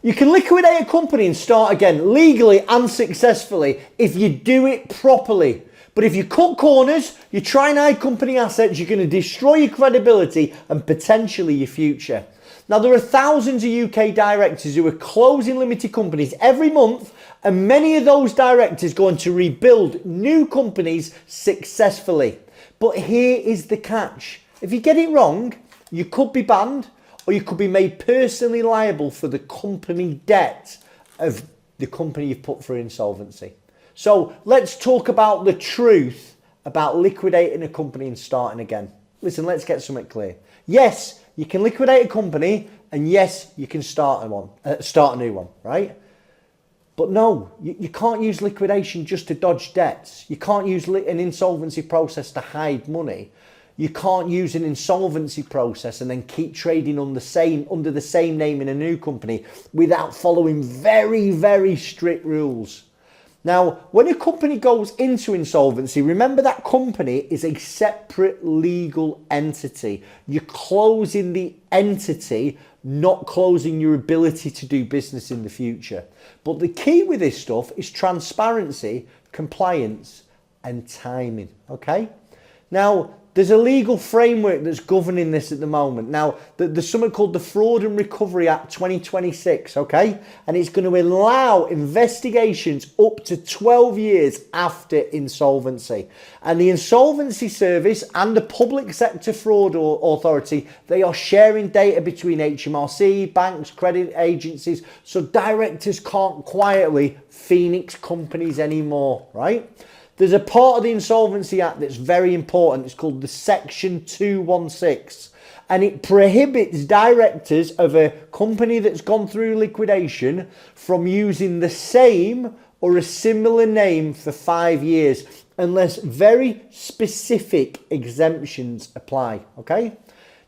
You can liquidate a company and start again legally and successfully if you do it properly. But if you cut corners, you try and hide company assets, you're going to destroy your credibility and potentially your future. Now, there are thousands of UK directors who are closing limited companies every month, and many of those directors go on to rebuild new companies successfully. But here is the catch. If you get it wrong, you could be banned, or you could be made personally liable for the company debt of the company you've put through insolvency. So let's talk about the truth about liquidating a company and starting again. Listen, let's get something clear. Yes, you can liquidate a company, and yes, you can start a new one, right? But no, you can't use liquidation just to dodge debts. You can't use an insolvency process to hide money. You can't use an insolvency process and then keep trading under the same name in a new company without following very, very strict rules. Now, when a company goes into insolvency, remember that company is a separate legal entity. You're closing the entity, not closing your ability to do business in the future. But the key with this stuff is transparency, compliance, and timing, okay? Now, there's a legal framework that's governing this at the moment. Now, there's something called the Fraud and Recovery Act 2026, okay? And it's going to allow investigations up to 12 years after insolvency. And the Insolvency Service and the Public Sector Fraud Authority, they are sharing data between HMRC, banks, credit agencies, so directors can't quietly phoenix companies anymore, right? There's a part of the Insolvency Act that's very important. It's called the Section 216. And it prohibits directors of a company that's gone through liquidation from using the same or a similar name for 5 years, unless very specific exemptions apply, okay?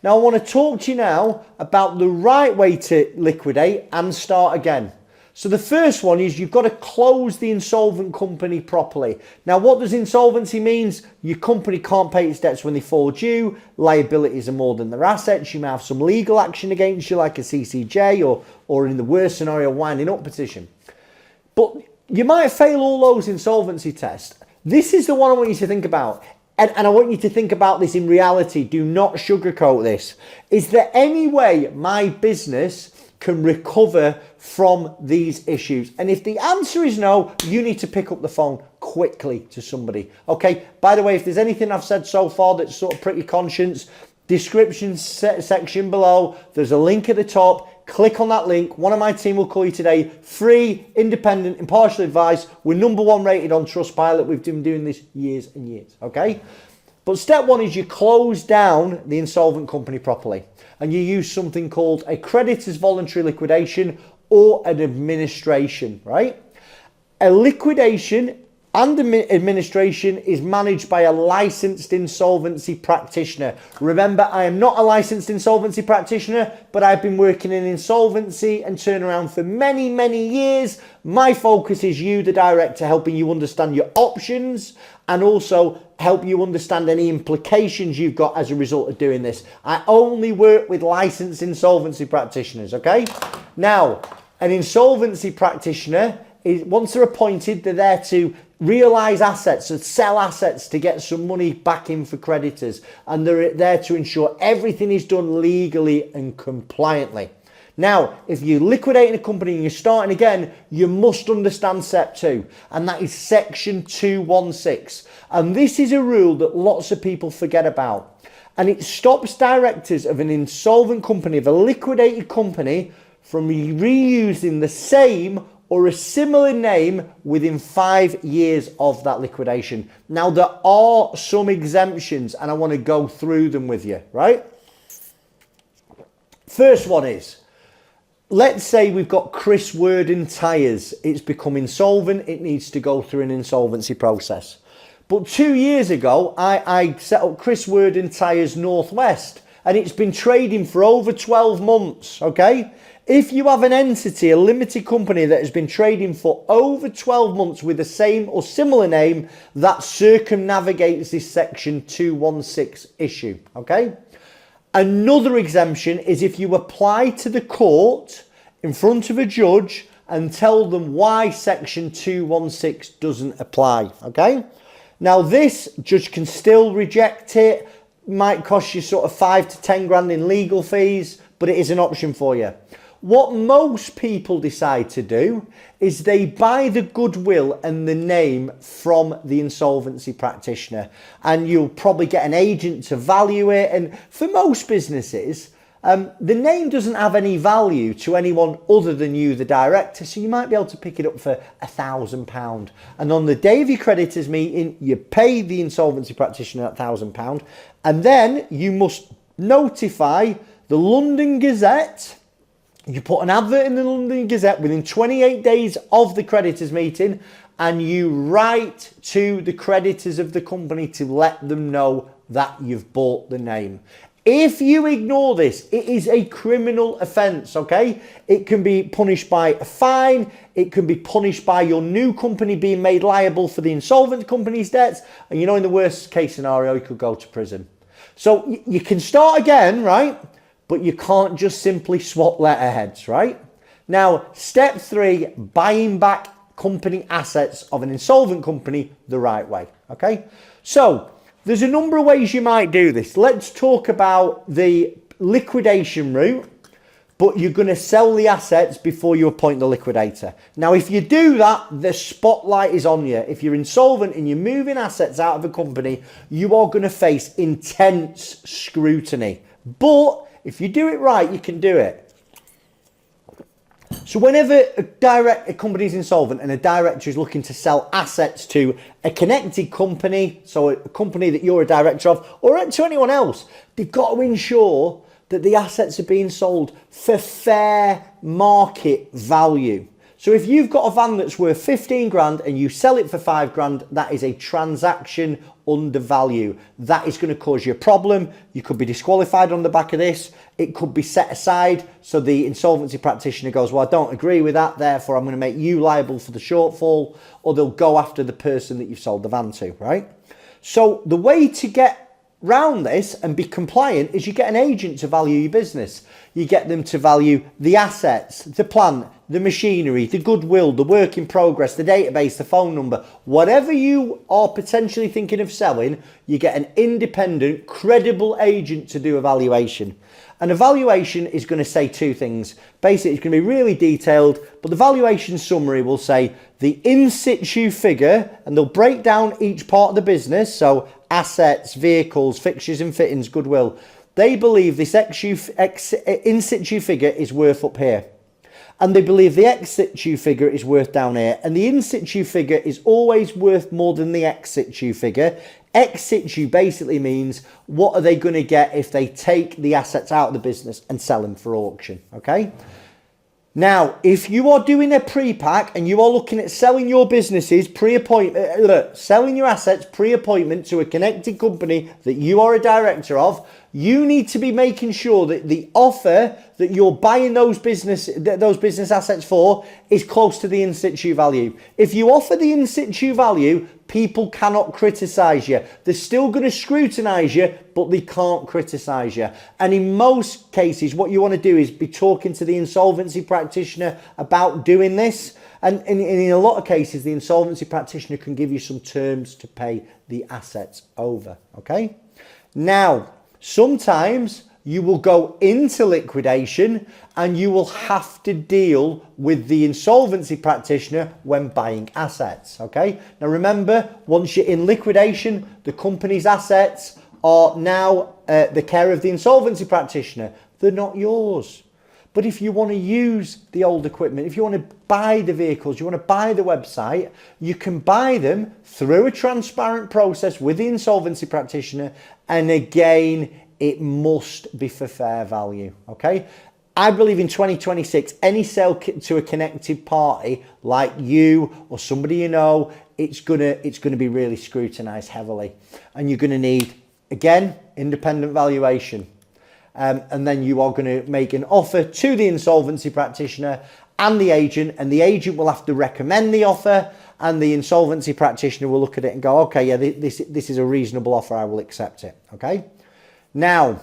Now, I want to talk to you now about the right way to liquidate and start again. So the first one is you've got to close the insolvent company properly. Now, what does insolvency mean? Your company can't pay its debts when they fall due. Liabilities are more than their assets. You may have some legal action against you, like a CCJ or in the worst scenario, winding up petition. But you might fail all those insolvency tests. This is the one I want you to think about. And I want you to think about this in reality. Do not sugarcoat this. Is there any way my business can recover from these issues? And if the answer is no, you need to pick up the phone quickly to somebody. Okay, by the way, if there's anything I've said so far that's sort of pretty conscious, description section below, there's a link at the top. Click on that link. One of my team will call you today. Free, independent, impartial advice. We're #1 rated on Trustpilot. We've been doing this years and years, okay? But step one is you close down the insolvent company properly, and you use something called a creditor's voluntary liquidation or an administration, right? A liquidation and administration is managed by a licensed insolvency practitioner. Remember, I am not a licensed insolvency practitioner, but I've been working in insolvency and turnaround for many, many years. My focus is you, the director, helping you understand your options and also help you understand any implications you've got as a result of doing this. I only work with licensed insolvency practitioners, okay? Now, an insolvency practitioner is, once they're appointed, they're there to realise assets and sell assets to get some money back in for creditors. And they're there to ensure everything is done legally and compliantly. Now, if you're liquidating a company and you're starting again, you must understand step 2, and that is Section 216. And this is a rule that lots of people forget about. And it stops directors of an insolvent company, of a liquidated company, from reusing the same or a similar name within 5 years of that liquidation. Now, there are some exemptions, and I want to go through them with you, right? First one is, let's say we've got Chris Worden Tyres. It's become insolvent. It needs to go through an insolvency process. But 2 years ago, I set up Chris Worden Tyres Northwest, and it's been trading for over 12 months, okay? If you have an entity, a limited company that has been trading for over 12 months with the same or similar name, that circumnavigates this Section 216 issue, okay? Another exemption is if you apply to the court in front of a judge and tell them why section 216 doesn't apply, okay? Now this judge can still reject it, might cost you sort of 5 to 10 grand in legal fees, but it is an option for you. What most people decide to do is they buy the goodwill and the name from the insolvency practitioner, and you'll probably get an agent to value it. And for most businesses, the name doesn't have any value to anyone other than you, the director, so you might be able to pick it up for £1,000. And on the day of your creditors meeting, you pay the insolvency practitioner £1,000, and then you must notify the London Gazette. You put an advert in the London Gazette within 28 days of the creditors meeting, and you write to the creditors of the company to let them know that you've bought the name. If you ignore this, it is a criminal offence, okay? It can be punished by a fine. It can be punished by your new company being made liable for the insolvent company's debts. And you know, in the worst case scenario, you could go to prison. So you can start again, right? But you can't just simply swap letterheads, right? Now, step 3, buying back company assets of an insolvent company the right way, okay? So there's a number of ways you might do this. Let's talk about the liquidation route, but you're going to sell the assets before you appoint the liquidator. Now, if you do that, the spotlight is on you. If you're insolvent and you're moving assets out of a company, you are going to face intense scrutiny. But if you do it right, you can do it. So whenever a company is insolvent and a director is looking to sell assets to a connected company, so a company that you're a director of, or to anyone else, they've got to ensure that the assets are being sold for fair market value. So if you've got a van that's worth 15 grand and you sell it for 5 grand, that is a transaction under value. That is going to cause you a problem. You could be disqualified on the back of this. It could be set aside. So the insolvency practitioner goes, well, I don't agree with that. Therefore, I'm going to make you liable for the shortfall, or they'll go after the person that you've sold the van to, right? So the way to get round this and be compliant is you get an agent to value your business. You get them to value the assets, the plant, the machinery, the goodwill, the work in progress, the database, the phone number, whatever you are potentially thinking of selling. You get an independent, credible agent to do a valuation. An evaluation is going to say 2 things. Basically, it's going to be really detailed, but the valuation summary will say the in situ figure, and they'll break down each part of the business. So assets, vehicles, fixtures and fittings, goodwill. They believe this in situ figure is worth up here. And they believe the ex situ figure is worth down here. And the in situ figure is always worth more than the ex situ figure. Ex situ basically means what are they going to get if they take the assets out of the business and sell them for auction, okay? Now, if you are doing a pre-pack and you are looking at selling your businesses pre-appointment, selling your assets pre-appointment to a connected company that you are a director of, you need to be making sure that the offer that you're buying those business assets for is close to the in situ value. If you offer the in situ value, people cannot criticize you. They're still going to scrutinize you, but they can't criticize you. And in most cases, what you want to do is be talking to the insolvency practitioner about doing this. And in a lot of cases, the insolvency practitioner can give you some terms to pay the assets over, okay? Now, sometimes you will go into liquidation and you will have to deal with the insolvency practitioner when buying assets, okay? Now remember, once you're in liquidation, the company's assets are now the care of the insolvency practitioner. They're not yours. But if you want to use the old equipment, if you want to buy the vehicles, you want to buy the website, you can buy them through a transparent process with the insolvency practitioner. And again, it must be for fair value, okay? I believe in 2026, any sale to a connected party like you or somebody you know, it's gonna be really scrutinized heavily. And you're gonna need, again, independent valuation. And then you are going to make an offer to the insolvency practitioner and the agent will have to recommend the offer, and the insolvency practitioner will look at it and go, okay, yeah, this is a reasonable offer, I will accept it, okay? Now,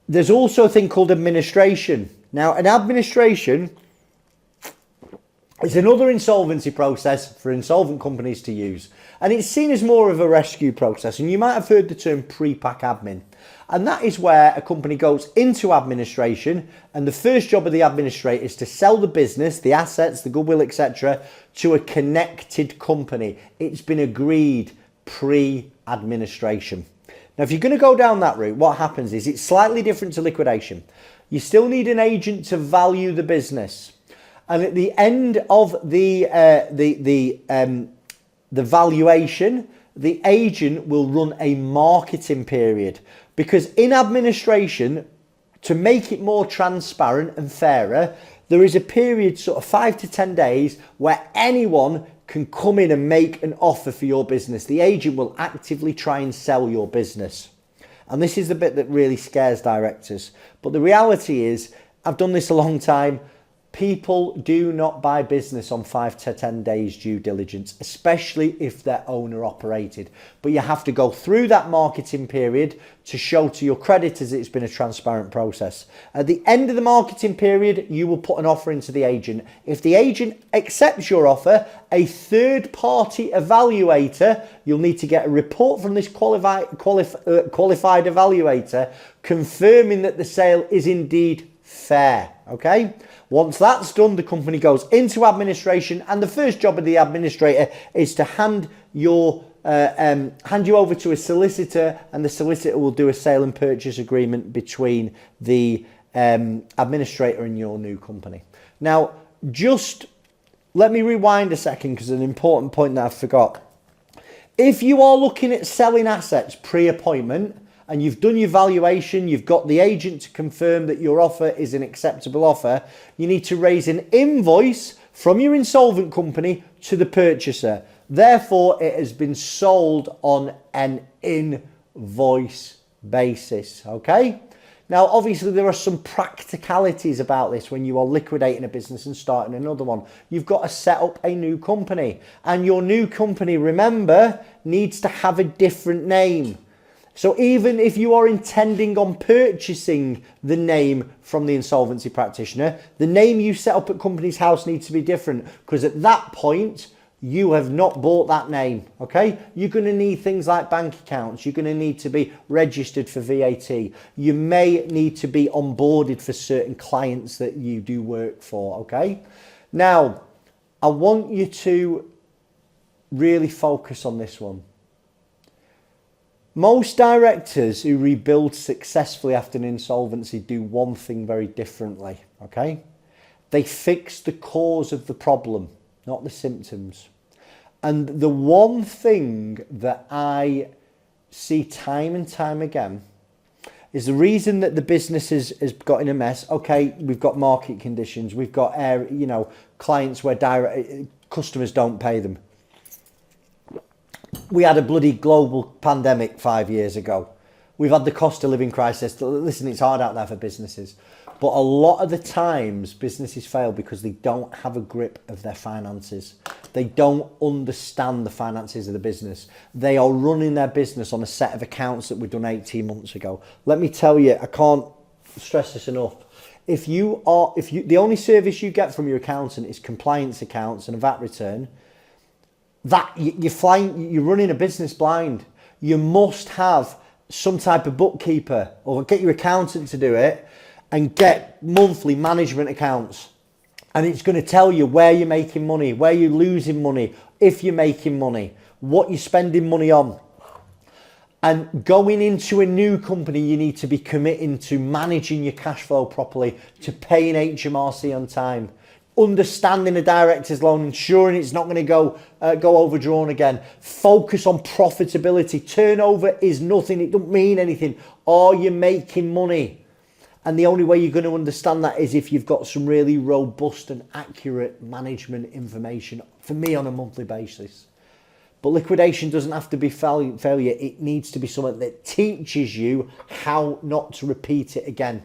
there's also a thing called administration. Now, an administration It's another insolvency process for insolvent companies to use. And it's seen as more of a rescue process. And you might have heard the term pre-pack admin. And that is where a company goes into administration, and the first job of the administrator is to sell the business, the assets, the goodwill, etc., to a connected company. It's been agreed pre-administration. Now, if you're going to go down that route, what happens is it's slightly different to liquidation. You still need an agent to value the business. And at the end of the valuation, the agent will run a marketing period. Because in administration, to make it more transparent and fairer, there is a period, sort of 5 to 10 days, where anyone can come in and make an offer for your business. The agent will actively try and sell your business. And this is the bit that really scares directors. But the reality is, I've done this a long time. People do not buy business on 5 to 10 days due diligence, especially if they're owner operated. But you have to go through that marketing period to show to your creditors it's been a transparent process. At the end of the marketing period, you will put an offer into the agent. If the agent accepts your offer, a third-party evaluator, you'll need to get a report from this qualified evaluator confirming that the sale is indeed fair, okay? Once that's done, the company goes into administration, and the first job of the administrator is to hand you over to a solicitor, and the solicitor will do a sale and purchase agreement between the administrator and your new company. Now, just let me rewind a second, because an important point that I forgot. If you are looking at selling assets pre-appointment, and you've done your valuation, you've got the agent to confirm that your offer is an acceptable offer, you need to raise an invoice from your insolvent company to the purchaser. Therefore, it has been sold on an invoice basis, okay? Now, obviously, there are some practicalities about this when you are liquidating a business and starting another one. You've got to set up a new company, and your new company, remember, needs to have a different name. So even if you are intending on purchasing the name from the insolvency practitioner, the name you set up at Companies House needs to be different, because at that point, you have not bought that name, okay? You're going to need things like bank accounts. You're going to need to be registered for VAT. You may need to be onboarded for certain clients that you do work for, okay? Now, I want you to really focus on this one. Most directors who rebuild successfully after an insolvency do one thing very differently, okay? They fix the cause of the problem, not the symptoms. And the one thing that I see time and time again is the reason that the business has got in a mess. Okay, we've got market conditions, we've got clients where customers don't pay them. We had a bloody global pandemic 5 years ago. We've had the cost of living crisis. Listen, it's hard out there for businesses. But a lot of the times, businesses fail because they don't have a grip of their finances. They don't understand the finances of the business. They are running their business on a set of accounts that were done 18 months ago. Let me tell you, I can't stress this enough. If the only service you get from your accountant is compliance accounts and a VAT return, that you're running a business blind. You must have some type of bookkeeper, or get your accountant to do it, and get monthly management accounts. And it's going to tell you where you're making money, where you're losing money, if you're making money, what you're spending money on. And going into a new company, you need to be committing to managing your cash flow properly, to paying HMRC on time, understanding a director's loan, ensuring it's not going to go overdrawn again. Focus on profitability. Turnover is nothing. It doesn't mean anything. Are you making money? And the only way you're going to understand that is if you've got some really robust and accurate management information, for me, on a monthly basis. But liquidation doesn't have to be failure. It needs to be something that teaches you how not to repeat it again.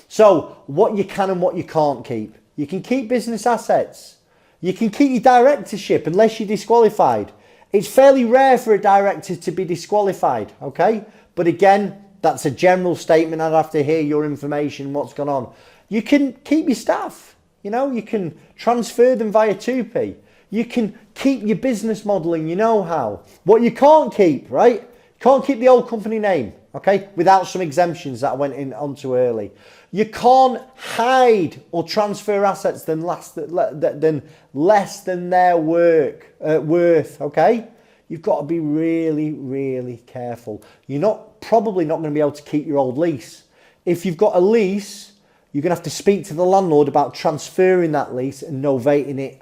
So what you can and what you can't keep. You can keep business assets. You can keep your directorship unless you're disqualified. It's fairly rare for a director to be disqualified, okay? But again, that's a general statement. I'd have to hear your information, what's gone on. You can keep your staff. You know, you can transfer them via 2P. You can keep your business model and your know-how. What you can't keep, right? You can't keep the old company name, okay? Without some exemptions that I went onto early. You can't hide or transfer assets than less than their worth, okay? You've got to be really, really careful. You're probably not going to be able to keep your old lease. If you've got a lease, you're going to have to speak to the landlord about transferring that lease and novating it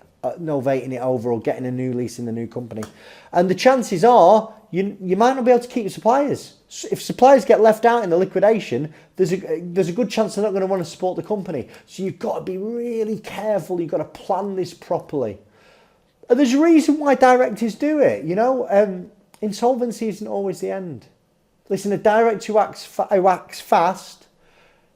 over or getting a new lease in the new company. And the chances are you might not be able to keep your suppliers. If suppliers get left out in the liquidation, there's a good chance they're not going to want to support the company. So you've got to be really careful. You've got to plan this properly. And there's a reason why directors do it. You know, insolvency isn't always the end. Listen, a director who acts fast,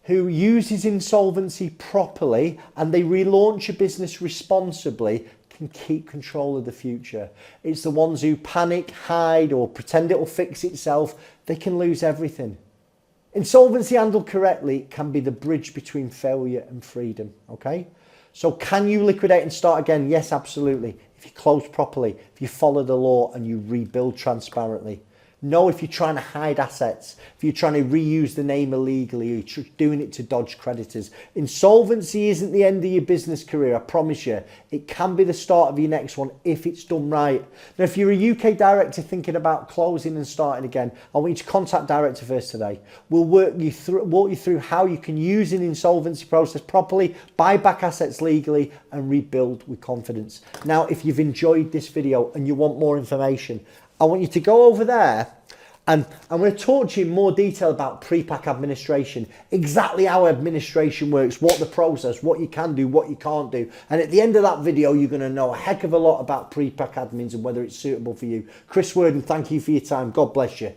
who uses insolvency properly, and they relaunch a business responsibly, can keep control of the future. It's the ones who panic, hide, or pretend it will fix itself. They can lose everything. Insolvency handled correctly can be the bridge between failure and freedom, okay? So can you liquidate and start again? Yes, absolutely. If you close properly, if you follow the law and you rebuild transparently. No, if you're trying to hide assets, if you're trying to reuse the name illegally, you're doing it to dodge creditors. Insolvency isn't the end of your business career, I promise you. It can be the start of your next one if it's done right. Now, if you're a UK director thinking about closing and starting again, I want you to contact Director First today. We'll walk you through how you can use an insolvency process properly, buy back assets legally, and rebuild with confidence. Now, if you've enjoyed this video and you want more information, I want you to go over there and I'm going to talk to you in more detail about pre-pack administration, exactly how administration works, what the process, what you can do, what you can't do. And at the end of that video, you're going to know a heck of a lot about pre-pack admins and whether it's suitable for you. Chris Worden, thank you for your time. God bless you.